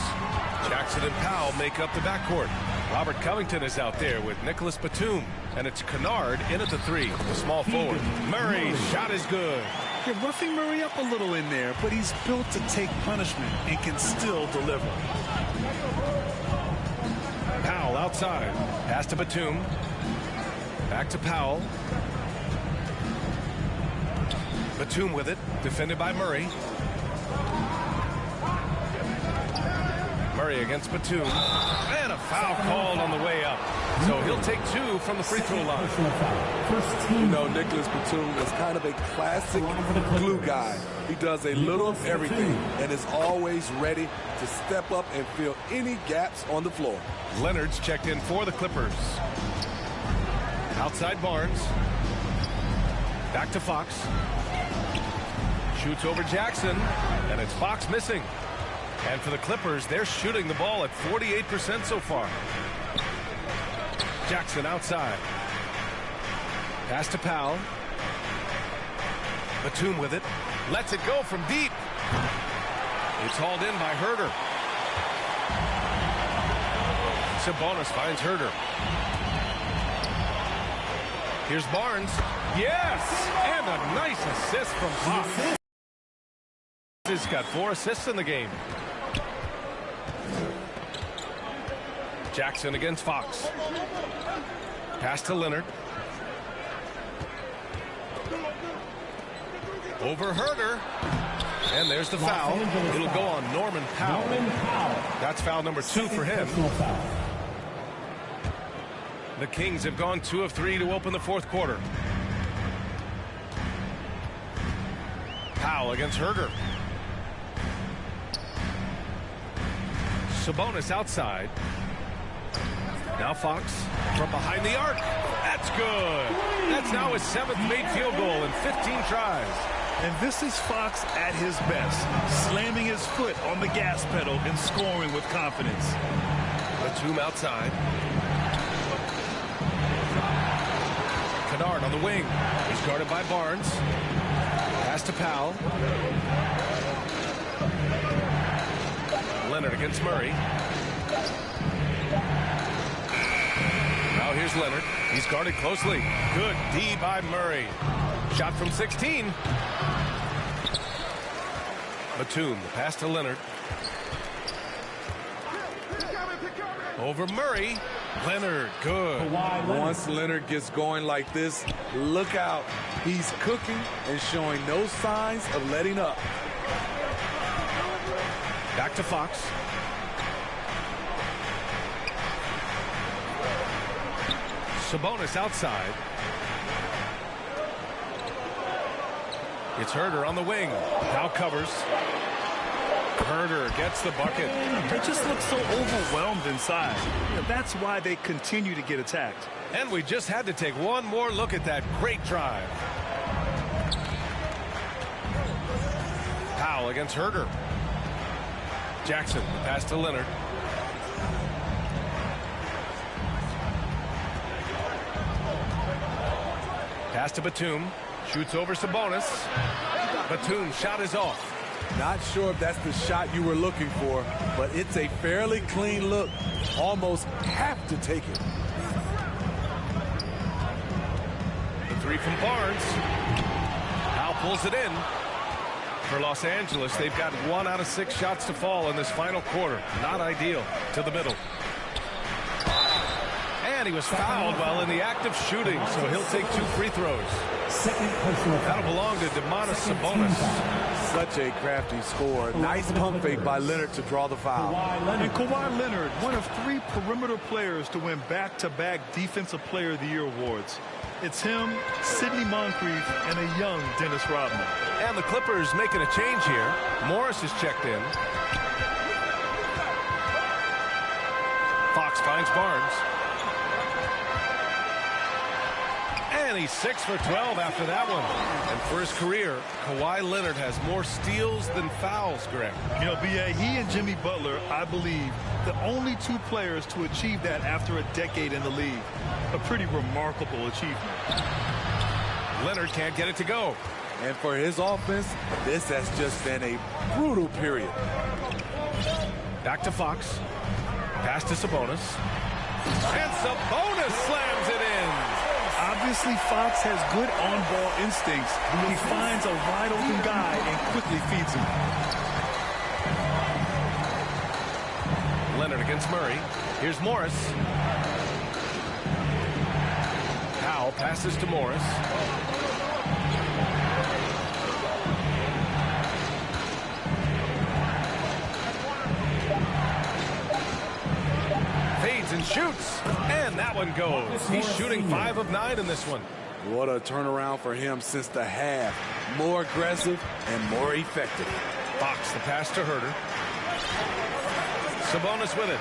Jackson and Powell make up the backcourt. Robert Covington is out there with Nicholas Batum, and it's Kennard in at the 3, the small forward. Murray's shot is good. They're roughing Murray up a little in there, but he's built to take punishment and can still deliver. Powell outside. Pass to Batum. Back to Powell. Batum with it, defended by Murray. Murray against Batum. And a foul called on the way up. So he'll take 2 from the free throw line. You know, Nicholas Batum is kind of a classic glue guy. He does a little of everything and is always ready to step up and fill any gaps on the floor. Leonard's checked in for the Clippers. Outside Barnes. Back to Fox. Shoots over Jackson, and it's Fox missing. And for the Clippers, they're shooting the ball at 48% so far. Jackson outside. Pass to Powell. Batum with it. Lets it go from deep. It's hauled in by Herter. Sabonis finds Herter. Here's Barnes. Yes! And a nice assist from Fox. He's got 4 assists in the game. Jackson against Fox. Pass to Leonard. Over Herter. And there's the foul. It'll go on Norman Powell. That's foul number 2 for him. The Kings have gone 2 of 3 to open the fourth quarter. Powell against Herter. Sabonis outside. Now Fox from behind the arc. That's good. That's now his 7th made field goal in 15 tries. And this is Fox at his best, slamming his foot on the gas pedal and scoring with confidence. Batum outside. Kennard on the wing. He's guarded by Barnes. Pass to Powell. Leonard against Murray. Now here's Leonard. He's guarded closely. Good D by Murray. Shot from 16. Batum, the pass to Leonard. Over Murray. Leonard, good. Once Leonard gets going like this, look out. He's cooking and showing no signs of letting up. Back to Fox. Sabonis outside. It's Herder on the wing. Now covers. Herder gets the bucket. They just look so overwhelmed inside. That's why they continue to get attacked. And we just had to take one more look at that great drive. Powell against Herder. Jackson, the pass to Leonard. Pass to Batum. Shoots over Sabonis. Batum's shot is off. Not sure if that's the shot you were looking for, but it's a fairly clean look. Almost have to take it. The three from Barnes. Powell pulls it in. For Los Angeles, they've got 1 out of 6 shots to fall in this final quarter. Not ideal. To the middle. And he was fouled while in the act of shooting, so he'll take 2 free throws. That'll belong to Damantas Sabonis. Such a crafty score. Nice pump fake by Leonard to draw the foul. And Kawhi Leonard, one of 3 perimeter players to win back-to-back Defensive Player of the Year awards. It's him, Sidney Moncrief, and a young Dennis Rodman. And the Clippers making a change here. Morris is checked in. Fox finds Barnes. And he's 6 for 12 after that one. And for his career, Kawhi Leonard has more steals than fouls, Greg. You know, B.A., he and Jimmy Butler, I believe, the only 2 players to achieve that after a decade in the league. A pretty remarkable achievement. Leonard can't get it to go. And for his offense, this has just been a brutal period. Back to Fox. Pass to Sabonis. And Sabonis slams it in. Obviously, Fox has good on-ball instincts. He finds a wide-open guy and quickly feeds him. Leonard against Murray. Here's Morris. Powell passes to Morris. Fades and shoots. And that one goes. He's shooting 5 of 9 in this one. What a turnaround for him since the half. More aggressive and more effective. Fox, the pass to Herder. Sabonis with it.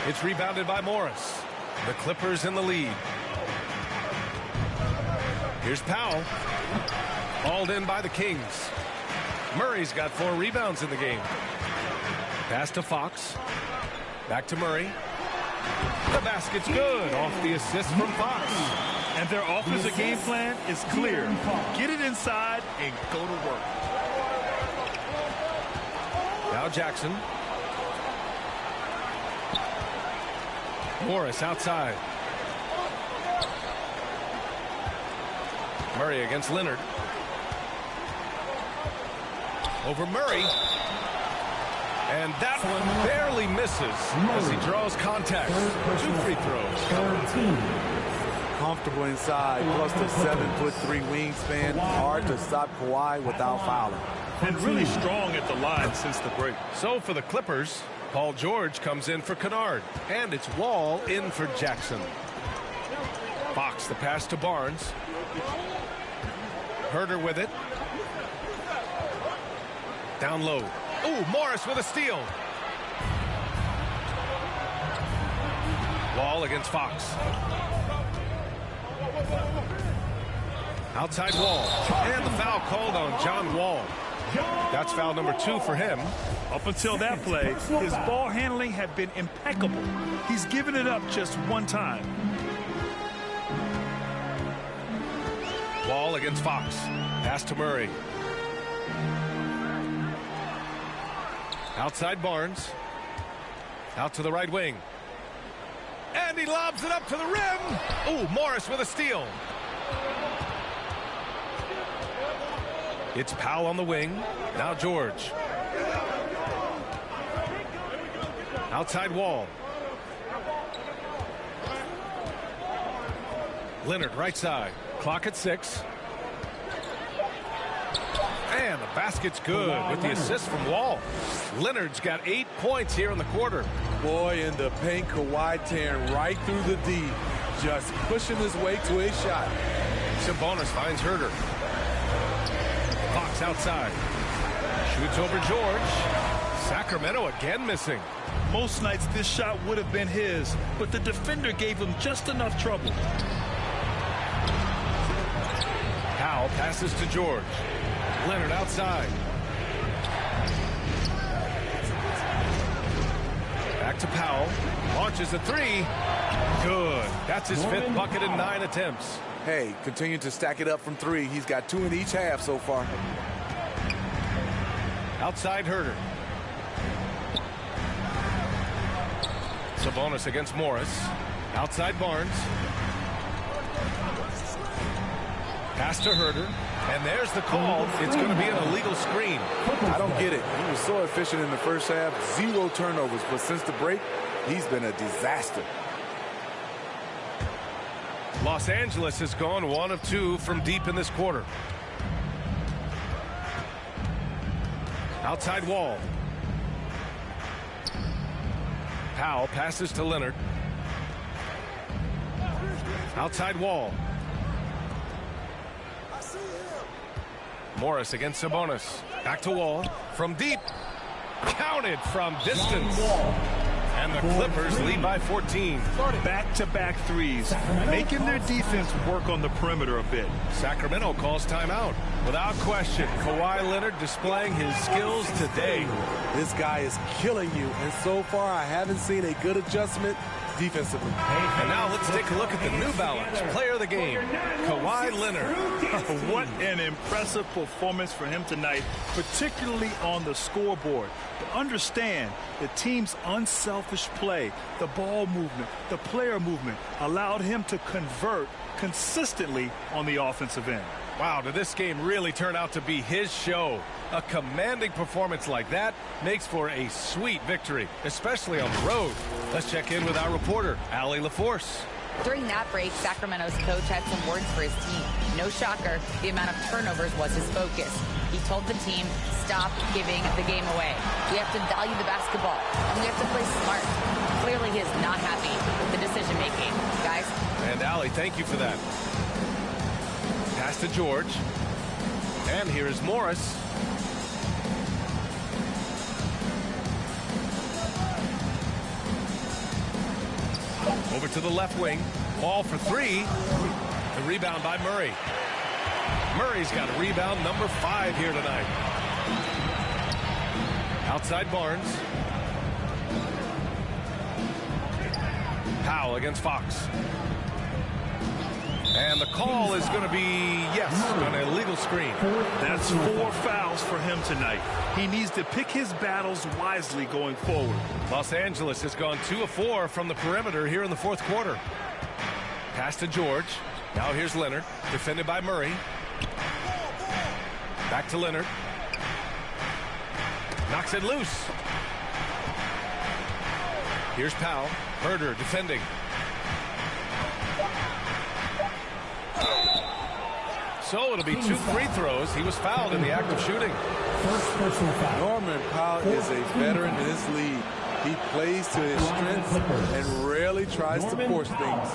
It's rebounded by Morris. The Clippers in the lead. Here's Powell. Hauled in by the Kings. Murray's got 4 rebounds in the game. Pass to Fox. Back to Murray. The basket's good off the assist from Fox. And their offensive game plan is clear. Get it inside and go to work. Now Jackson. Morris outside. Murray against Leonard. Over Murray. And that one barely misses as he draws contact. 2 free throws. Comfortable inside, plus the 7'3" wingspan. Hard to stop Kawhi without fouling. And really strong at the line since the break. So for the Clippers, Paul George comes in for Kennard. And it's Wall in for Jackson. Fox, the pass to Barnes. Herder with it. Down low. Ooh, Morris with a steal. Wall against Fox. Outside Wall. And the foul called on John Wall. That's foul number 2 for him. Up until that play, his ball handling had been impeccable. He's given it up just one time. Wall against Fox. Pass to Murray. Outside Barnes. Out to the right wing. And he lobs it up to the rim. Ooh, Morris with a steal. It's Powell on the wing. Now George. Outside Wall. Leonard right side. Clock at 6. And the basket's good with the assist from Wall. Leonard's got 8 points here in the quarter. Boy, in the paint, Kawhi tearing right through the D. Just pushing his way to a shot. Sabonis finds Herder. Fox outside. Shoots over George. Sacramento again missing. Most nights this shot would have been his, but the defender gave him just enough trouble. Powell passes to George. Leonard outside. Back to Powell. Launches a 3. Good. That's his 5th bucket in 9 attempts. Hey, continue to stack it up from 3. He's got 2 in each half so far. Outside Herder. Sabonis against Morris. Outside Barnes. Pass to Herder. And there's the call. It's going to be an illegal screen. I don't get it. He was so efficient in the first half. 0 turnovers. But since the break, he's been a disaster. Los Angeles has gone 1 of 2 from deep in this quarter. Outside Wall. Powell passes to Leonard. Outside Wall. Morris against Sabonis. Back to Wall. From deep. Counted from distance. And the Clippers lead by 14. Back-to-back threes, making their defense work on the perimeter a bit. Sacramento calls timeout. Without question, Kawhi Leonard displaying his skills today. This guy is killing you, and so far I haven't seen a good adjustment defensively. And now let's take a look at the New Balance player of the game, Kawhi Leonard. What an impressive performance for him tonight, particularly on the scoreboard. But understand, the team's unselfish play, the ball movement, the player movement allowed him to convert consistently on the offensive end. Wow, did this game really turn out to be his show? A commanding performance like that makes for a sweet victory, especially on the road. Let's check in with our reporter, Allie LaForce. During that break, Sacramento's coach had some words for his team. No shocker, the amount of turnovers was his focus. He told the team, stop giving the game away. We have to value the basketball, and we have to play smart. Clearly, he is not happy with the decision-making. Guys? And Allie, thank you for that. Pass to George. And here is Morris. Over to the left wing. Ball for 3. The rebound by Murray. Murray's got a rebound number 5 here tonight. Outside Barnes. Powell against Fox. And the call is going to be, yes, an illegal screen. That's 4 fouls for him tonight. He needs to pick his battles wisely going forward. Los Angeles has gone 2 of 4 from the perimeter here in the 4th quarter. Pass to George. Now here's Leonard, defended by Murray. Back to Leonard. Knocks it loose. Here's Powell. Herder defending. So it'll be 2 free throws. He was fouled in the act of shooting. First personal foul. Norman Powell is a veteran in this league. He plays to his strengths and rarely tries to force things.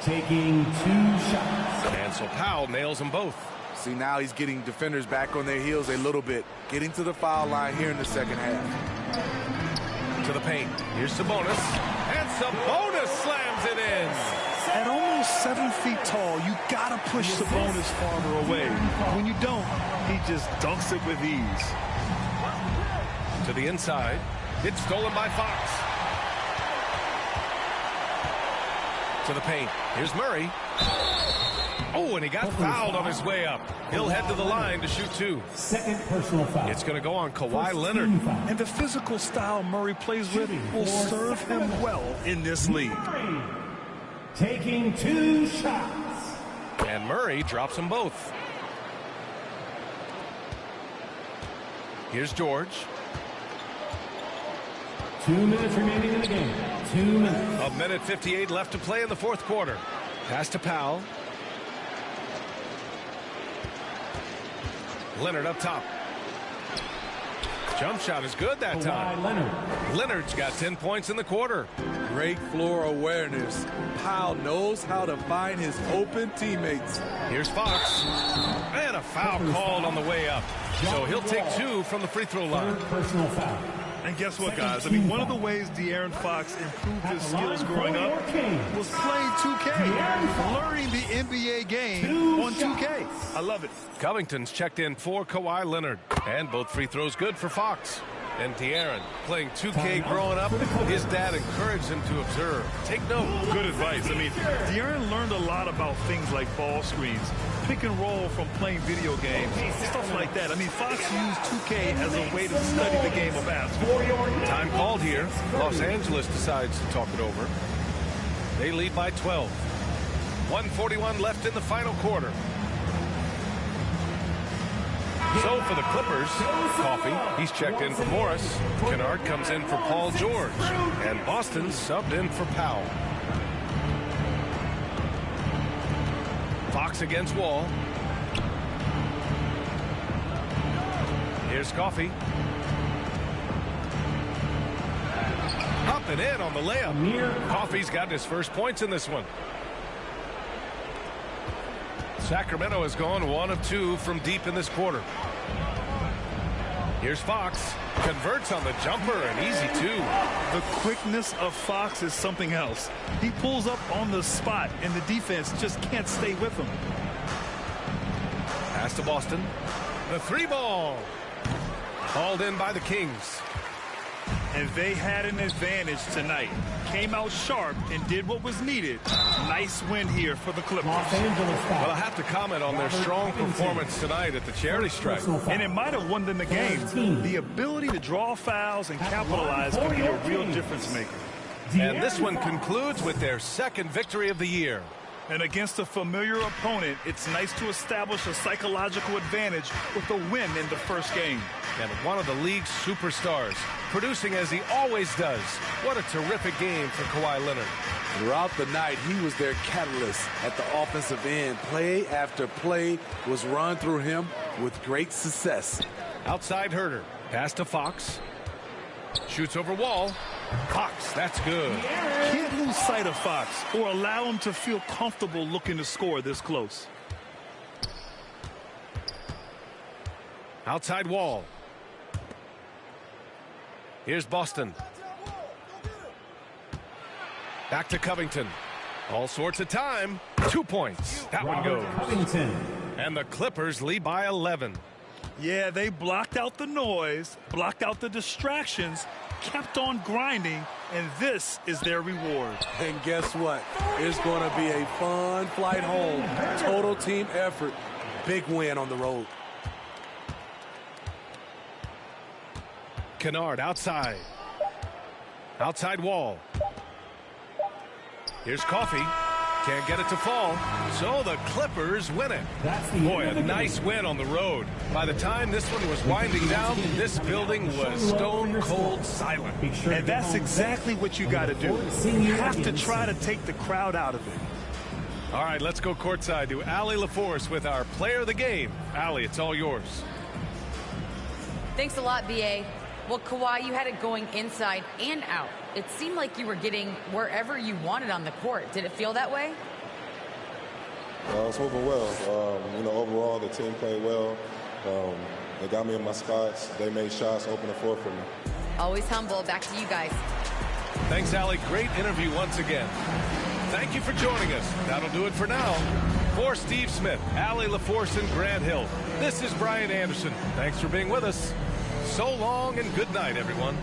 Taking 2 shots. And so Powell nails them both. See, now he's getting defenders back on their heels a little bit. Getting to the foul line here in the second half. To the paint. Here's Sabonis. And Sabonis slams it in. At almost 7 feet tall, you got to push Sabonis farther away. When you don't, he just dunks it with ease. To the inside. It's stolen by Fox. To the paint. Here's Murray. Oh, and he got fouled on his way up. He'll head to the line to shoot 2. Second personal foul. It's going to go on Kawhi Leonard. And the physical style Murray plays with will serve him well in this league. Taking 2 shots. And Murray drops them both. Here's George. 2 minutes remaining in the game. 2 minutes. 1:58 left to play in the fourth quarter. Pass to Powell. Leonard up top. Jump shot is good that time. Leonard's got 10 points in the quarter. Great floor awareness. Powell knows how to find his open teammates. Here's Fox. And a foul called on the way up. So he'll take 2 from the free throw line. Personal foul. And guess what, guys? I mean, one of the ways De'Aaron Fox improved his skills growing up was playing 2K, learning the NBA game on 2K. I love it. Covington's checked in for Kawhi Leonard. And both free throws good for Fox. And De'Aaron, playing 2K growing up, his dad encouraged him to observe. Take note. Good advice. I mean, De'Aaron learned a lot about things like ball screens, pick and roll from playing video games, stuff like that. I mean, Fox used 2K as a way to study the game of basketball. Time called here. Los Angeles decides to talk it over. They lead by 12. 1:41 left in the final quarter. So for the Clippers, Coffey, he's checked in for Morris. Kennard comes in for Paul George. And Boston subbed in for Powell. Fox against Wall. Here's Coffey. Up and in on the layup. Coffey's got his first points in this one. Sacramento has gone 1 of 2 from deep in this quarter. Here's Fox. Converts on the jumper, and easy 2. The quickness of Fox is something else. He pulls up on the spot, and the defense just can't stay with him. Pass to Boston. The 3-ball. Called in by the Kings. And they had an advantage tonight. Came out sharp and did what was needed. Nice win here for the Clippers. Well, I have to comment on their strong performance tonight at the charity stripe. And it might have won them the game. The ability to draw fouls and capitalize can be a real difference maker. And this one concludes with their second victory of the year. And against a familiar opponent, it's nice to establish a psychological advantage with a win in the first game. And one of the league's superstars, producing as he always does. What a terrific game for Kawhi Leonard. Throughout the night, he was their catalyst at the offensive end. Play after play was run through him with great success. Outside Herter. Pass to Fox. Shoots over Wall. Fox, that's good. Can't lose sight of Fox or allow him to feel comfortable looking to score this close. Outside Wall. Here's Boston. Back to Covington. All sorts of time. 2 points. That one goes. And the Clippers lead by 11. Yeah, they blocked out the noise, blocked out the distractions, kept on grinding, and this is their reward. And guess what? It's going to be a fun flight home. Total team effort. Big win on the road. Kennard outside. Outside Wall. Here's Coffey. Can't get it to fall. So the Clippers win it. Boy, a nice win on the road. By the time this one was winding down, this building was stone cold silent. And that's exactly what you got to do. You have to try to take the crowd out of it. All right, let's go courtside to Allie LaForce with our player of the game. Allie, it's all yours. Thanks a lot, B.A. Well, Kawhi, you had it going inside and out. It seemed like you were getting wherever you wanted on the court. Did it feel that way? I was moving well. Overall, the team played well. They got me in my spots. They made shots, opened the floor for me. Always humble. Back to you guys. Thanks, Allie. Great interview once again. Thank you for joining us. That'll do it for now. For Steve Smith, Allie LaForce, and Grant Hill, this is Brian Anderson. Thanks for being with us. So long and good night, everyone.